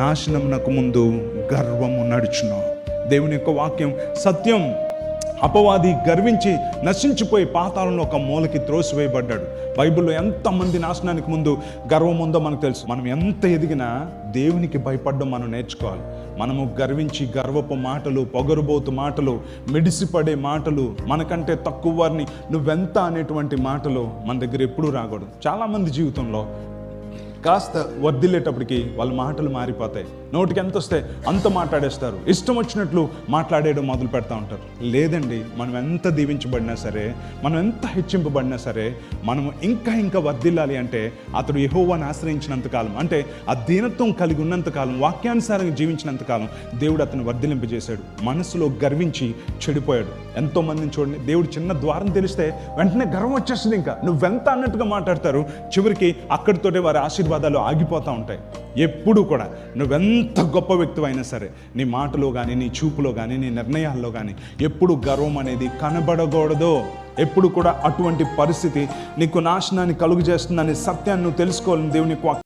నాశనమునకు ముందు గర్వము నడుచును. దేవుని యొక్క వాక్యం సత్యం. అపవాది గర్వించి నశించిపోయి పాతాళంలో ఒక మూలకి త్రోసివేయబడ్డాడు. బైబిల్లో ఎంతమంది నాశనానికి ముందు గర్వం ఉందో మనకు తెలుసు. మనం ఎంత ఎదిగినా దేవునికి భయపడడం మనం నేర్చుకోవాలి. మనము గర్వించి గర్వపు మాటలు, పొగరుబోతు మాటలు, మిడిసిపడే మాటలు, మనకంటే తక్కువ వారిని నువ్వెంత అనేటువంటి మాటలు మన దగ్గర ఎప్పుడూ రాకూడదు. చాలామంది జీవితంలో కాస్త వర్దిల్లేటప్పటికి వాళ్ళ మాటలు మారిపోతాయి. నోటికి ఎంత వస్తే అంత మాట్లాడేస్తారు. ఇష్టం వచ్చినట్లు మాట్లాడేయడం మొదలు పెడతా ఉంటారు. లేదండి, మనం ఎంత దీవించబడినా సరే, మనం ఎంత హెచ్చింపబడినా సరే, మనము ఇంకా వర్దిల్లాలి అంటే అతడు యెహోవాను ఆశ్రయించినంతకాలం, అంటే ఆ దీనత్వం కలిగి ఉన్నంతకాలం, వాక్యానుసారంగా జీవించినంతకాలం దేవుడు అతను వర్ధిలింపజేశాడు. మనసులో గర్వించి చెడిపోయాడు. ఎంతోమందిని చూడండి, దేవుడు చిన్న ద్వారం తెలిస్తే వెంటనే గర్వం వచ్చేస్తుంది. ఇంకా నువ్వెంత అన్నట్టుగా మాట్లాడతారు. చివరికి అక్కడితోటే వారి ఆశీర్వాదాలు ఆగిపోతూ ఉంటాయి. ఎప్పుడు కూడా నువ్వెంత గొప్ప వ్యక్తివైనా సరే, నీ మాటలో కానీ, నీ చూపులో కానీ, నీ నిర్ణయాల్లో కానీ ఎప్పుడు గర్వం అనేది కనబడకూడదు. ఎప్పుడు కూడా అటువంటి పరిస్థితి నీకు నాశనాన్ని కలుగజేస్తుందనే సత్యాన్ని నువ్వు తెలుసుకోవాలని దేవుని